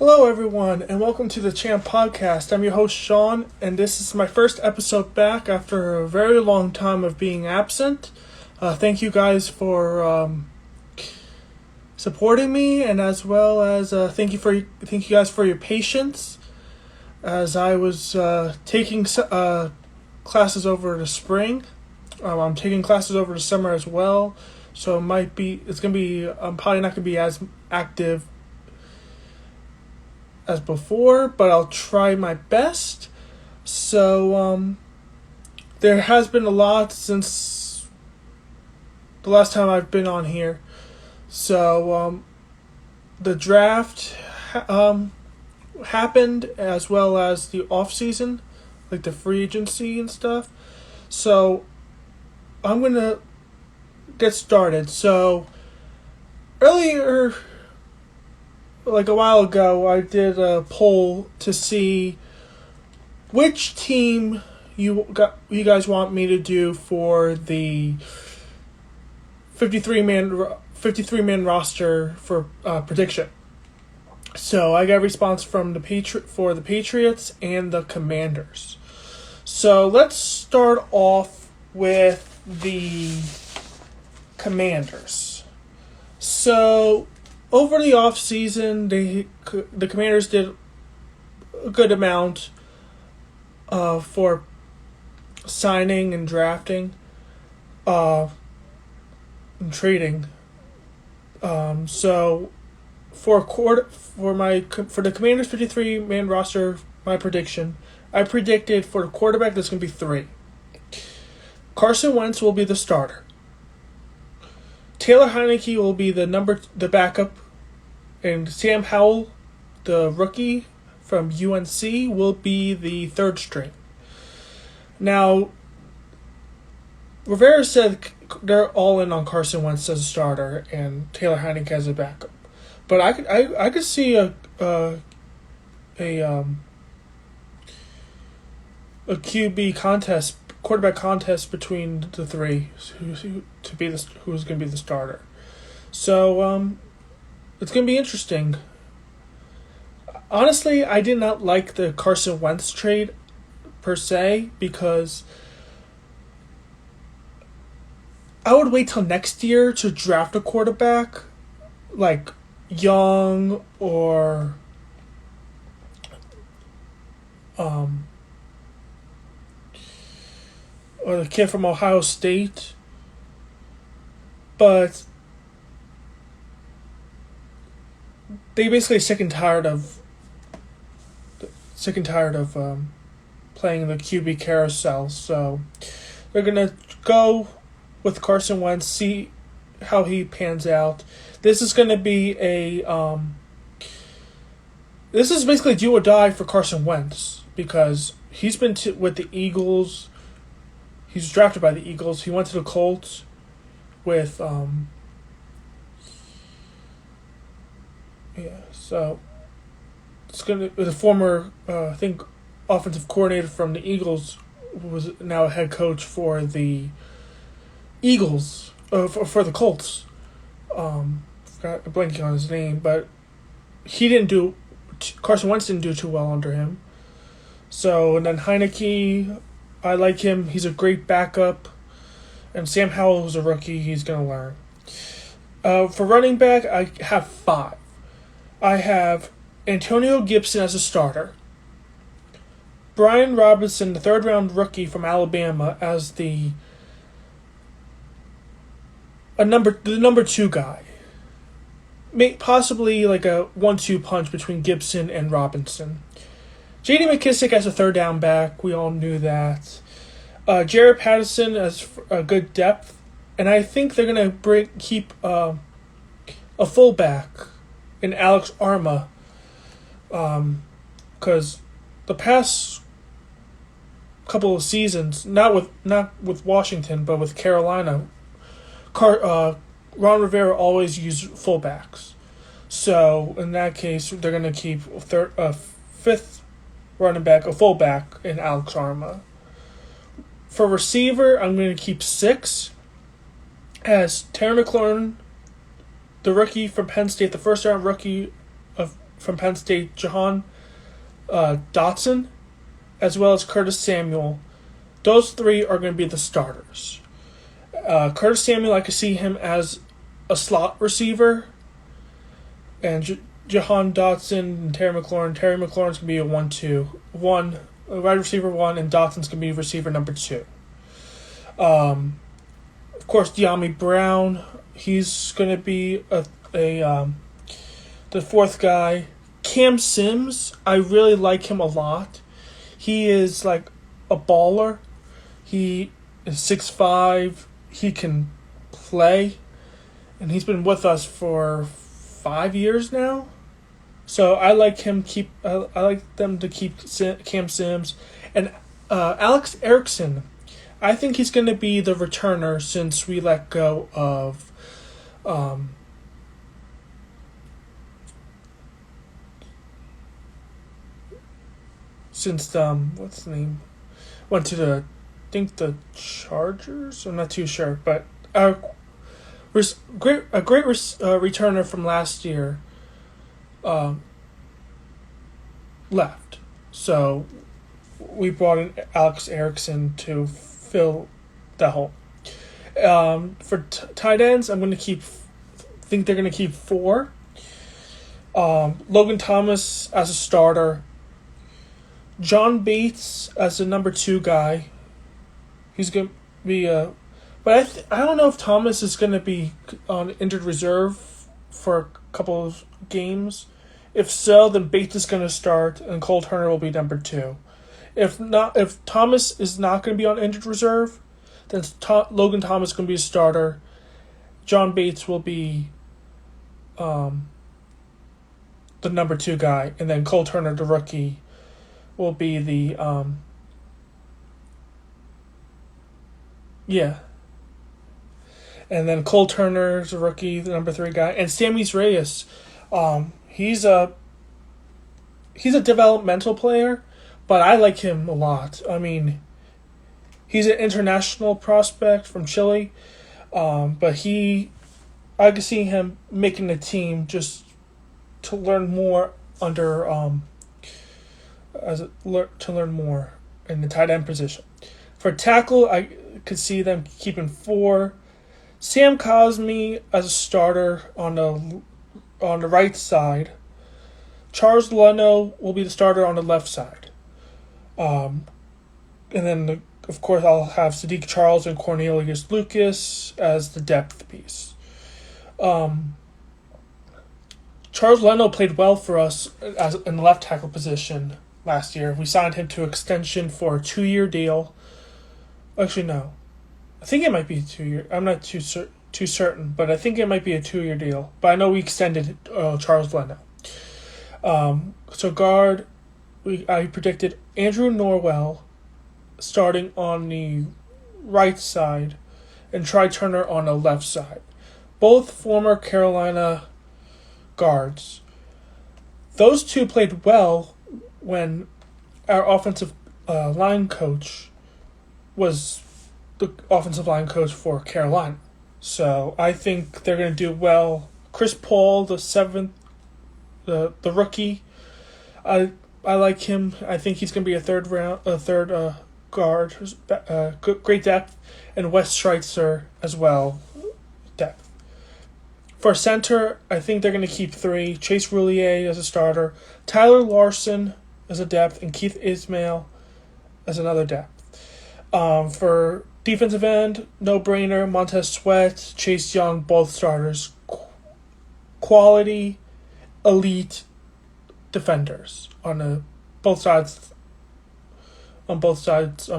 Hello, everyone, and welcome to the Champ Podcast. I'm your host, Sean, and this is my first episode back after a very long time of being absent. Thank you guys for supporting me, and as well as thank you guys for your patience as I was taking classes over the spring. I'm taking classes over the summer as well, so I'm probably not going to be as active as before, but I'll try my best. So there has been a lot since the last time I've been on here. So the draft happened, as well as the off season, like the free agency and stuff. So I'm gonna get started. So earlier, like a while ago, I did a poll to see which team you guys want me to do for the 53-man roster for prediction. So I got a response from the Patriots and the Commanders. So let's start off with the Commanders. So over the off season, the Commanders did a good amount for signing and drafting, and trading. So for the Commanders 53-man roster, my prediction, I predicted for the quarterback there's going to be 3. Carson Wentz will be the starter. Taylor Heineke will be the backup, and Sam Howell, the rookie from UNC, will be the third string. Now, Rivera said they're all in on Carson Wentz as a starter and Taylor Heineke as a backup, but I could see a QB contest, quarterback contest between the 3 who's going to be the starter. So it's going to be interesting. Honestly, I did not like the Carson Wentz trade per se, because I would wait till next year to draft a quarterback, like Young or the kid from Ohio State. But they basically sick and tired of playing the QB carousel. So they're gonna go with Carson Wentz, see how he pans out. This is gonna be this is basically do or die for Carson Wentz, because he's been with the Eagles. He's drafted by the Eagles. He went to the Colts with so it's gonna the former I think offensive coordinator from the Eagles was now a head coach for the Eagles, for the Colts. Forgot blanking on his name, but Carson Wentz didn't do too well under him. So, and then Heineke, I like him. He's a great backup. And Sam Howell, who's a rookie, he's going to learn. For running back, I have 5. I have Antonio Gibson as a starter. Brian Robinson, the third-round rookie from Alabama, as the number 2 guy. Possibly like a 1-2 punch between Gibson and Robinson. J.D. McKissick as a third down back. We all knew that. Jared Patterson as a good depth. And I think they're going to keep a fullback in Alex Arma. Because the past couple of seasons, not with Washington, but with Carolina, Ron Rivera always used fullbacks. So in that case, they're going to keep fifth running back, a fullback in Alex Arma. For receiver, I'm going to keep 6 as Terry McLaurin, the rookie from Penn State, the first round rookie from Penn State, Jahan Dotson, as well as Curtis Samuel. Those three are going to be the starters. Curtis Samuel, I could see him as a slot receiver, and Jahan Dotson and Terry McLaurin. Terry McLaurin's going to be a 1-2. A wide receiver 1, and Dotson's going to be receiver number 2. Of course, De'Ami Brown, he's going to be the fourth guy. Cam Sims, I really like him a lot. He is like a baller. He is 6'5". He can play. And he's been with us for 5 years now. So I like him. I like them to keep Cam Sims. And Alex Erickson, I think he's going to be the returner since we let go of what's the name? Went to the Chargers. I'm not too sure, but a great returner from last year left. So we brought in Alex Erickson to fill that hole. For tight ends, I'm going to think they're going to keep 4. Logan Thomas as a starter. John Bates as the number 2 guy. He's going to be but I don't know if Thomas is going to be on injured reserve for a couple of games. If so, then Bates is going to start and Cole Turner will be number 2. If Thomas is not going to be on injured reserve, then Logan Thomas is going to be a starter. John Bates will be the number 2 guy, and then Cole Turner, the rookie, will be the and then Cole Turner's a rookie, the number 3 guy, and Sammy Reyes. He's a developmental player, but I like him a lot. I mean, he's an international prospect from Chile, but I could see him making the team just to learn more to learn more in the tight end position. For tackle, I could see them keeping 4. Sam Cosmi as a starter on the right side. Charles Leno will be the starter on the left side. And then, of course, I'll have Sadiq Charles and Cornelius Lucas as the depth piece. Charles Leno played well for us in the left tackle position last year. We signed him to extension for a 2-year deal. Actually, no. I think it might be 2 year. I'm not too certain, but I think it might be a 2-year deal. But I know we extended Charles Leno. So guard, I predicted Andrew Norwell starting on the right side and Try Turner on the left side. Both former Carolina guards. Those two played well when our offensive line coach was the offensive line coach for Carolina. So I think they're going to do well. Chris Paul, the 7th, the rookie, I like him. I think he's going to be a third guard, great depth, and Wes Schweitzer as well, depth. For center, I think they're going to keep 3. Chase Roulier as a starter, Tyler Larson as a depth, and Keith Ismail as another depth. For defensive end, no-brainer, Montez Sweat, Chase Young, both starters. Quality, elite defenders on both sides on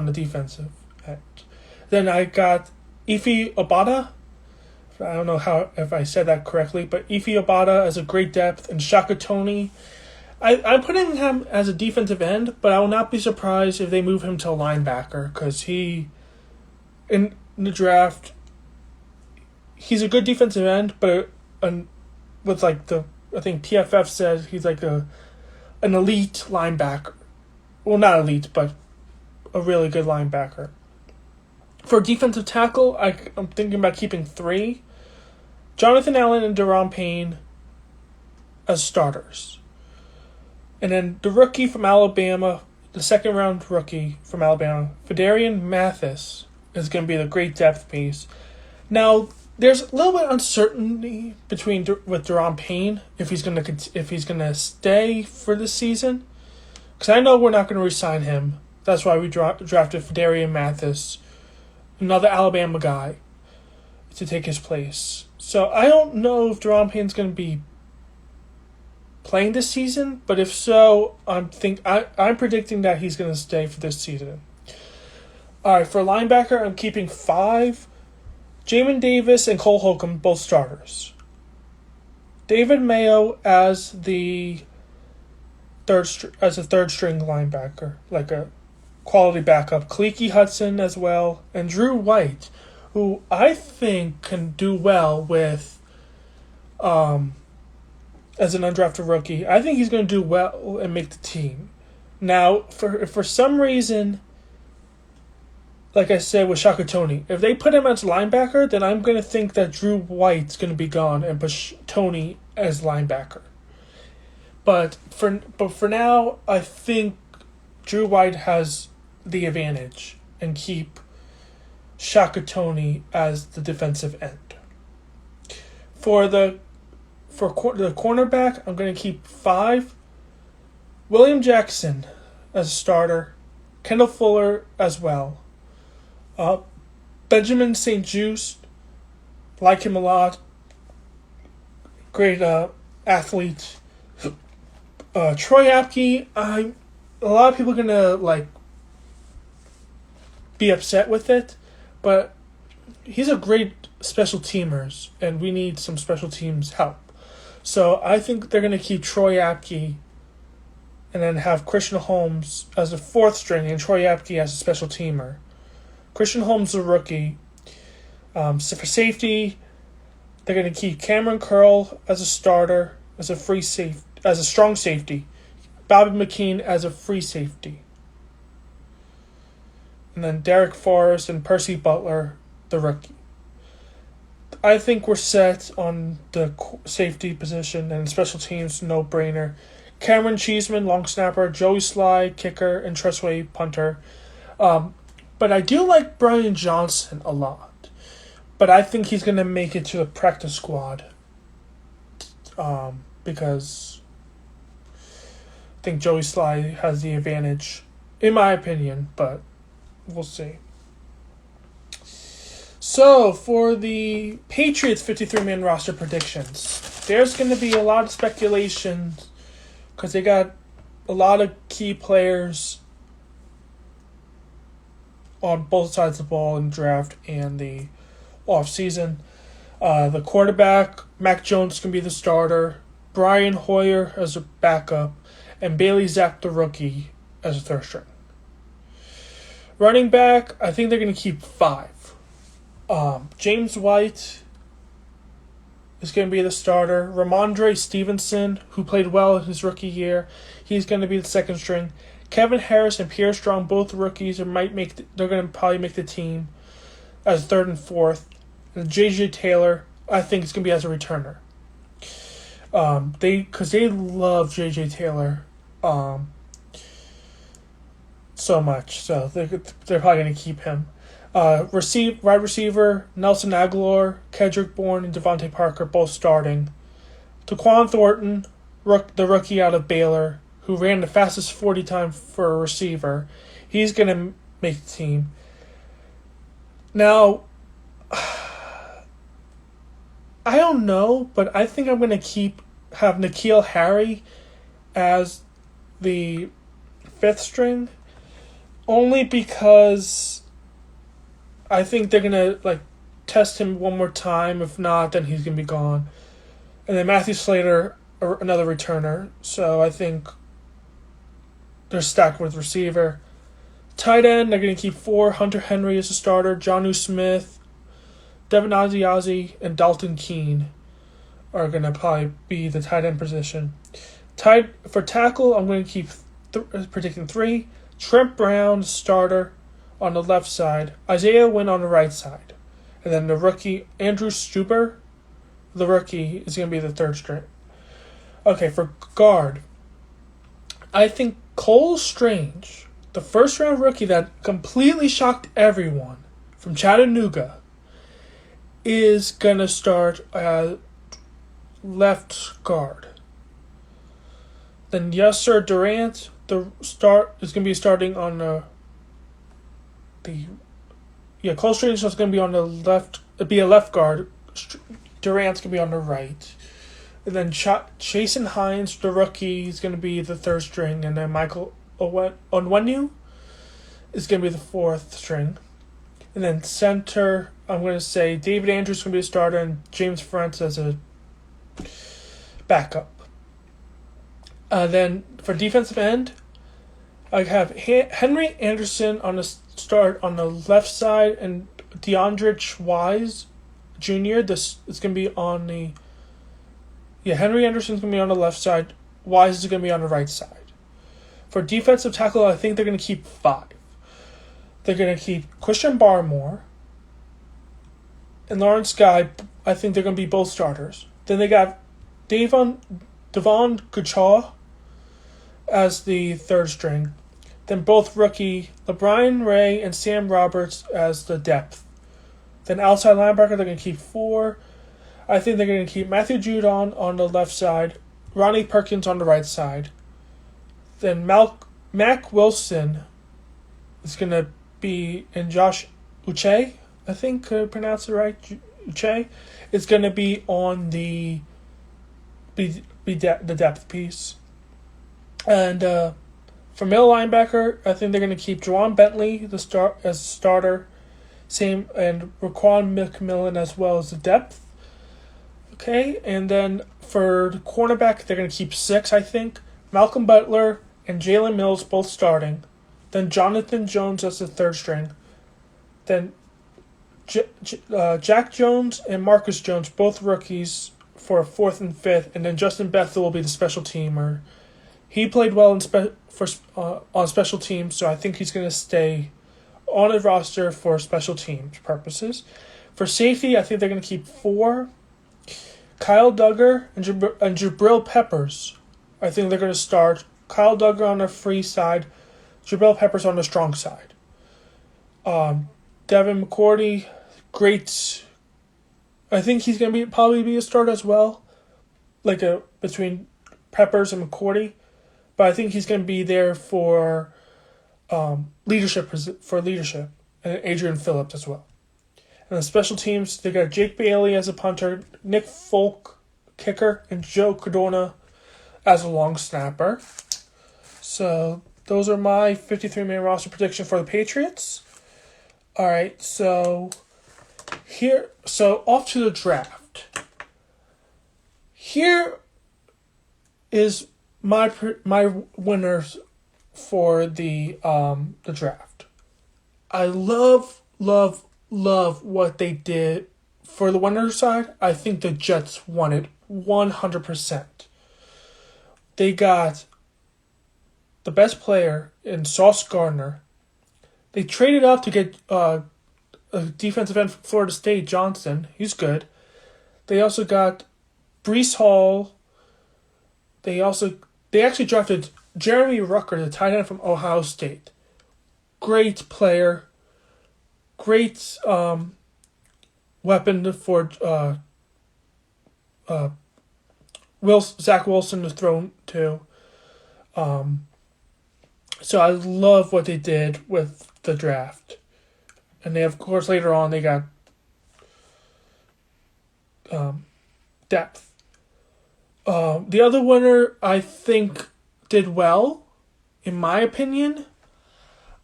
the defensive end. Then I got Ife Obada. I don't know if I said that correctly, but Ife Obada as a great depth, and Shaka Toney. I'm putting him as a defensive end, but I will not be surprised if they move him to a linebacker because in the draft, he's a good defensive end, but with I think PFF says he's like an elite linebacker. Well, not elite, but a really good linebacker. For defensive tackle, I'm thinking about keeping 3. Jonathan Allen and Daron Payne as starters. And then the rookie from Alabama, the second round rookie from Alabama, Fedarian Mathis, is going to be the great depth piece. Now, there's a little bit of uncertainty with Deron Payne if he's gonna stay for this season, because I know we're not going to re-sign him. That's why we drafted Fedarian Mathis, another Alabama guy, to take his place. So I don't know if Deron Payne's going to be playing this season, but if so, I'm predicting that he's going to stay for this season. All right, for linebacker, I'm keeping 5. Jamin Davis and Cole Holcomb, both starters. David Mayo as the third string linebacker, like a quality backup. Khaleke Hudson as well, and Drew White, who I think can do well with, as an undrafted rookie. I think he's going to do well and make the team. Now, for some reason, like I said with Shaka Toney, if they put him as linebacker, then I'm going to think that Drew White's going to be gone and put Toney as linebacker. But for now, I think Drew White has the advantage and keep Shaka Toney as the defensive end. For the cornerback, I'm going to keep 5. William Jackson as a starter. Kendall Fuller as well. Benjamin St. Juste, like him a lot. Great athlete. Troy Apke, a lot of people are going to be upset with it, but he's a great special teamer, and we need some special teams help. So I think they're going to keep Troy Apke and then have Christian Holmes as a 4th string and Troy Apke as a special teamer. Christian Holmes is a rookie. So for safety, they're going to keep Cameron Curl as a starter, as a strong safety. Bobby McKean as a free safety. And then Derek Forrest and Percy Butler, the rookie. I think we're set on the safety position, and special teams, no-brainer. Cameron Cheeseman, long snapper, Joey Sly, kicker, and Tressway, punter. But I do like Brian Johnson a lot. But I think he's going to make it to the practice squad. Because I think Joey Sly has the advantage, in my opinion, but we'll see. So, for the Patriots 53-man roster predictions, there's going to be a lot of speculation because they got a lot of key players on both sides of the ball in the draft and the offseason. The quarterback, Mac Jones, can be the starter, Brian Hoyer as a backup, and Bailey Zapp, the rookie, as a 3rd string. Running back, I think they're going to keep 5. James White is going to be the starter. Ramondre Stevenson, who played well in his rookie year, he's going to be the 2nd string. Kevin Harris and Pierre Strong, both rookies, they're going to probably make the team as 3rd and 4th. And J.J. Taylor, I think, is going to be as a returner. Because they love J.J. Taylor so much, so they're probably going to keep him. Wide receiver, Nelson Aguilar, Kedrick Bourne, and Devontae Parker both starting. Taquan Thornton, the rookie out of Baylor, who ran the fastest 40 time for a receiver, he's going to make the team. Now, I don't know, but I think I'm going to have N'Keal Harry as the 5th string, only because I think they're going to test him one more time. If not, then he's going to be gone. And then Matthew Slater, another returner. So I think they're stacked with receiver. Tight end, they're going to keep 4. Hunter Henry as a starter. Jonnu Smith, Devin Asiasi, and Dalton Keene are going to probably be the tight end position. For tackle, I'm going to keep predicting 3. Trent Brown, starter, on the left side. Isaiah Wynn on the right side. And then the rookie, Andrew Stuber, the rookie, is going to be the 3rd string. Okay, for guard, I think Cole Strange, the first round rookie that completely shocked everyone from Chattanooga, is going to start left guard. Then Yasser Durant, the start is going to be starting on Cole Strange is going to be on the left. Be a left guard. Durant's going to be on the right. And then Jason Hines, the rookie, is going to be the third string. And then Michael Onwenu is going to be the fourth string. And then center, I'm going to say David Andrews is going to be a starter and James Ferentz as a backup. Then for defensive end, I have Henry Anderson on the start on the left side and DeAndre Wise Jr. This is going to be on the... Yeah, Henry Anderson's going to be on the left side. Wise is going to be on the right side. For defensive tackle, I think they're going to keep 5. They're going to keep Christian Barmore and Lawrence Guy. I think they're going to be both starters. Then they got Devon Guchaw as the third string. Then both rookie LeBron Ray and Sam Roberts as the depth. Then outside linebacker, they're going to keep 4. I think they're going to keep Matthew Judon on the left side, Ronnie Perkins on the right side. Then Mac Wilson is going to be, and Josh Uche, I think, could I pronounce it right? Uche is going to be on the depth piece. And for middle linebacker, I think they're going to keep Juwan Bentley as starter, same, and Raquan McMillan as well as the depth. Okay, and then for the cornerback, they're going to keep 6, I think. Malcolm Butler and Jalen Mills both starting. Then Jonathan Jones as the third string. Then Jack Jones and Marcus Jones, both rookies, for 4th and 5th. And then Justin Bethel will be the special teamer. He played well on special teams, so I think he's going to stay on the roster for special teams purposes. For safety, I think they're going to keep 4. Kyle Duggar and Jabril Peppers. I think they're going to start. Kyle Duggar on the free side, Jabril Peppers on the strong side. Devin McCourty, great. I think he's going to probably be a start as well, between Peppers and McCourty. But I think he's going to be there for leadership, and Adrian Phillips as well. And the special teams, they got Jake Bailey as a punter, Nick Folk, kicker, and Joe Cardona as a long snapper. So those are my 53-man roster prediction for the Patriots. All right, so off to the draft. Here is my winners for the draft. I love what they did for the winners side. I think the Jets won it 100%. They got the best player in Sauce Gardner. They traded up to get a defensive end from Florida State, Johnson. He's good. They also got Breece Hall. They actually drafted Jeremy Rucker, the tight end from Ohio State. Great player. Great weapon for Zach Wilson to throw to. So I love what they did with the draft. And they, of course, later on, they got depth. The other winner, I think, did well, in my opinion.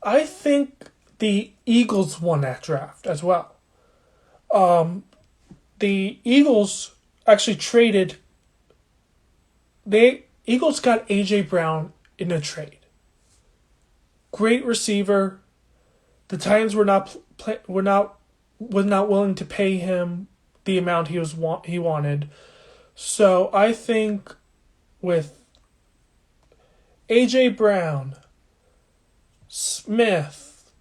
I think the Eagles won that draft as well. The Eagles actually traded. Eagles got A.J. Brown in a trade. Great receiver. The Titans were not willing to pay him the amount he wanted. So I think with A.J. Brown, Smith,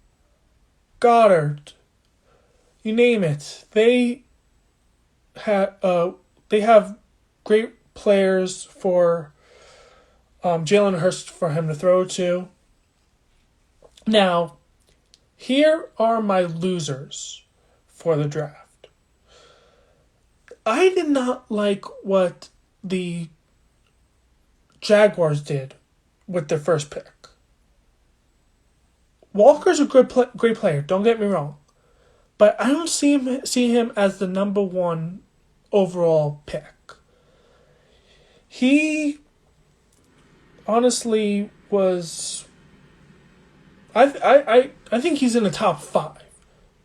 Goddard, you name it, they have great players for Jalen Hurts for him to throw to. Now, here are my losers for the draft. I did not like what the Jaguars did with their first pick. Walker's a great player, don't get me wrong. But I don't see him as the number one overall pick. He honestly was. I think he's in the top 5,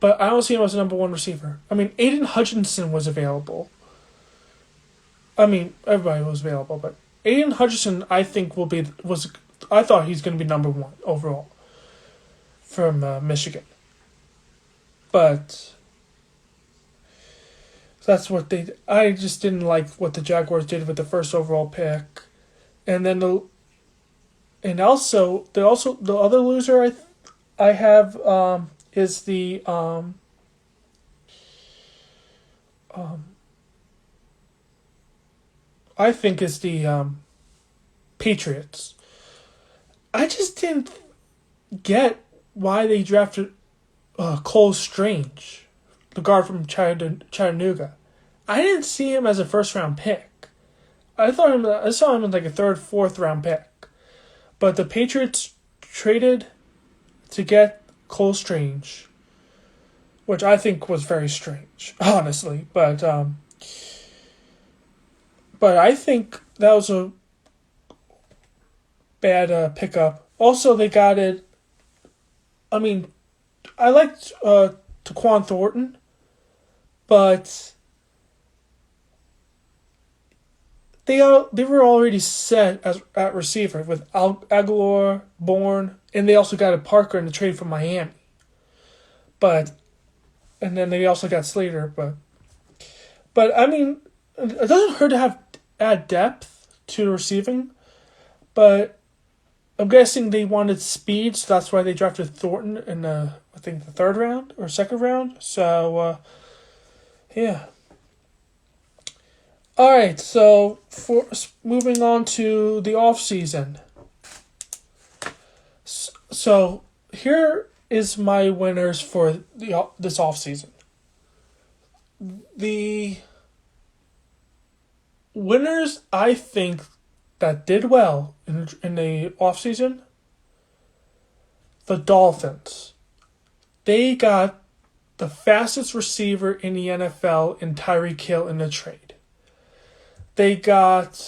but I don't see him as the number one receiver. I mean, Aiden Hutchinson was available. I mean, everybody was available, but Aiden Hutchinson, I think I thought he's going to be number 1 overall from Michigan, but that's what they. I just didn't like what the Jaguars did with the first overall pick, and then the other loser I have is the I think is the Patriots. I just didn't get why they drafted Cole Strange, the guard from Chattanooga. I didn't see him as a first round pick. I saw him as like a 3rd, 4th round pick. But the Patriots traded to get Cole Strange, which I think was very strange, honestly. But I think that was a bad pickup. Also, they got it. I mean, I liked Tyquan Thornton, but they were already set at receiver with Aguilar, Bourne, and they also got a Parker in the trade from Miami. And then they also got Slater, but I mean, it doesn't hurt to add depth to the receiving, but I'm guessing they wanted speed, so that's why they drafted Thornton in I think the 3rd round or 2nd round. So yeah. All right, so for moving on to the offseason. So here is my winners for this offseason. The winners I think that did well in the offseason, the Dolphins. They got the fastest receiver in the NFL in Tyreek Hill in the trade. They did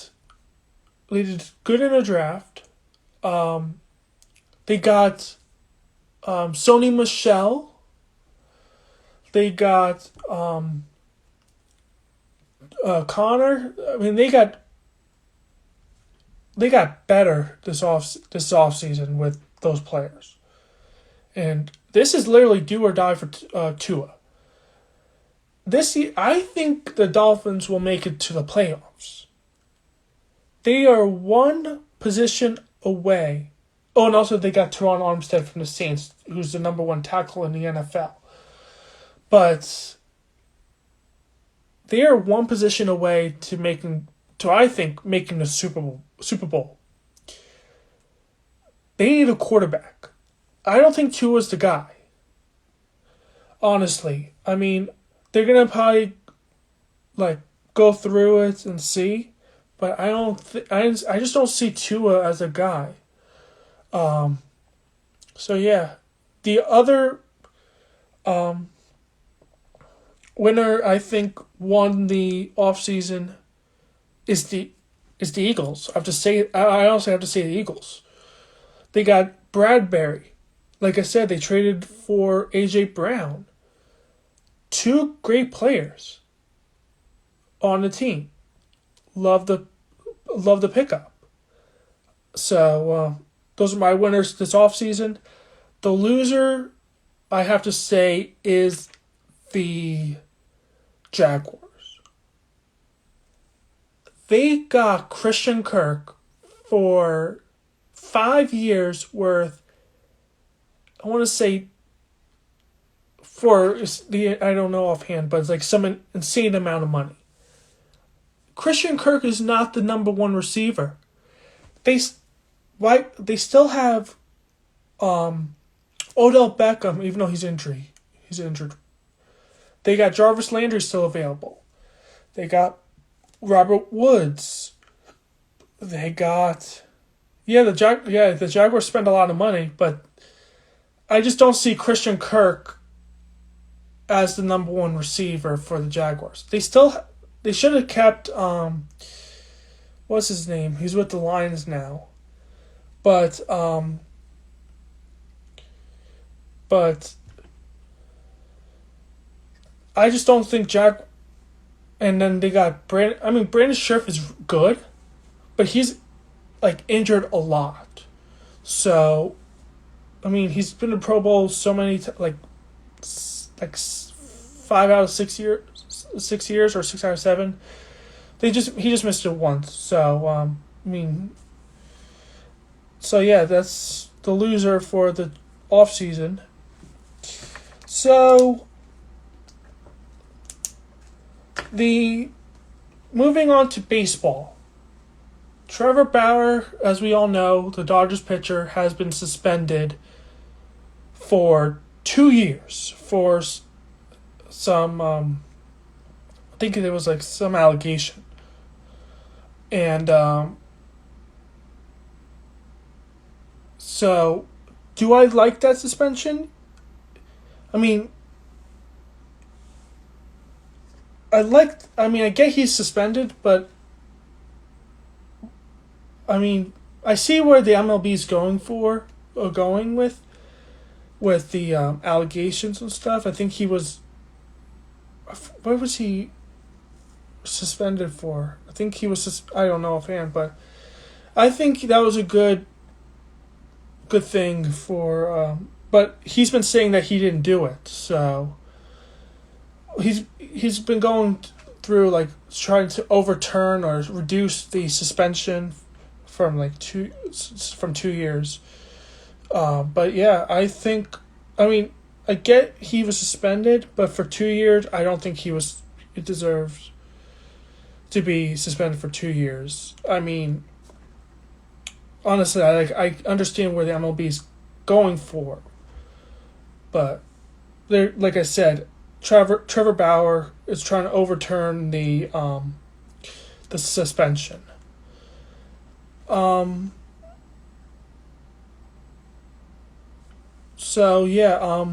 good in a draft. They got Sony Michel. They got Connor. I mean, they got better this offseason with those players, and this is literally do or die for Tua. This year, I think the Dolphins will make it to the playoffs. They are one position away. Oh, and also they got Teron Armstead from the Saints, who's the number 1 tackle in the NFL. But they are one position away to I think making the Super Bowl. They need a quarterback. I don't think Tua's the guy. Honestly, I mean, they're gonna probably go through it and see, but I just don't see Tua as a guy. So yeah, the other winner I think won the offseason is the Eagles. I honestly have to say the Eagles. They got Bradbury. Like I said, they traded for AJ Brown. 2 great players on the team. Love the pickup. So those are my winners this offseason. The loser, I have to say, is the Jaguars. They got Christian Kirk for 5 years worth, I want to say, I don't know offhand, but it's like some insane amount of money. Christian Kirk is not the number 1 receiver. they why they still have Odell Beckham, even though he's injured. They got Jarvis Landry still available. They got Robert Woods. They got the Jaguars spend a lot of money, but I just don't see Christian Kirk as the number one receiver for the Jaguars. They should have kept what's his name? He's with the Lions now. But I just don't think and then they got Brandon Scherf is good, but he's like injured a lot. So, I mean, he's been to Pro Bowl so many like 5 out of 6 years, 6 years or 6 out of 7. He just missed it once. So I mean, so yeah, that's the loser for the off season. So moving on to baseball. Trevor Bauer, as we all know, the Dodgers pitcher, has been suspended for 2 years for some, I think there was like some allegation. And so, do I like that suspension? I mean, I get he's suspended, but I mean, I see where the MLB is going with the allegations and stuff. I think he was. What was he suspended for? I think he was. I don't know offhand, but I think that was a good thing for. But he's been saying that he didn't do it, so he's been going through like trying to overturn or reduce the suspension from 2 years. But yeah, I get he was suspended, but for 2 years, I don't think it deserves to be suspended for 2 years. I mean, honestly, I understand where the MLB is going for, but like I said, Trevor Bauer is trying to overturn the suspension. So yeah, I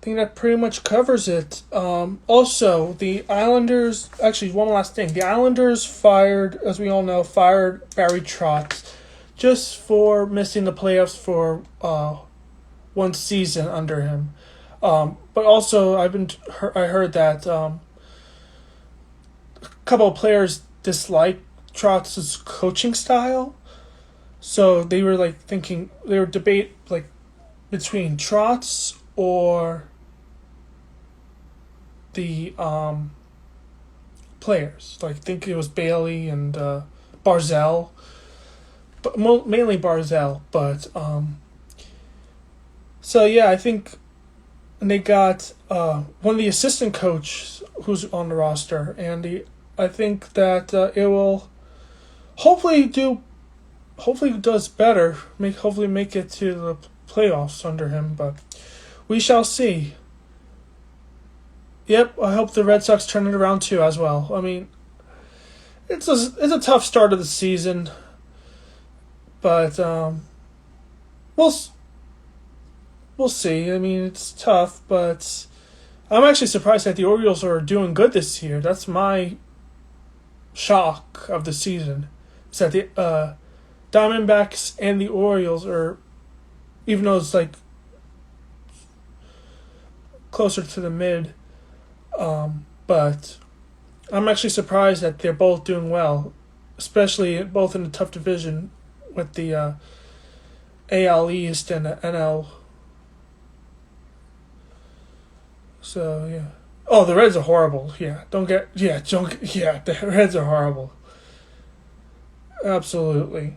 think that pretty much covers it. Also, the Islanders, actually one last thing. The Islanders as we all know, fired Barry Trotz just for missing the playoffs for one season under him. But also I heard that a couple of players dislike Trotz's coaching style, so they were debate between Trotz or the players. I think it was Bailey and Barzell, but mainly Barzell. But so yeah, I think. And they got one of the assistant coaches who's on the roster, and I think that it will hopefully does better. Hopefully make it to the playoffs under him, but we shall see. Yep, I hope the Red Sox turn it around too as well. I mean, it's a tough start of the season, but we'll see. I mean, it's tough, but I'm actually surprised that the Orioles are doing good this year. That's my shock of the season. Is that the Diamondbacks and the Orioles are, even though it's closer to the mid, but I'm actually surprised that they're both doing well, especially both in a tough division with the AL East and the NL. So yeah. Oh, the Reds are horrible. Yeah, the Reds are horrible. Absolutely.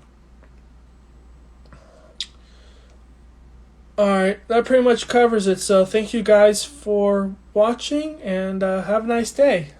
Alright, that pretty much covers it. So thank you guys for watching, and have a nice day.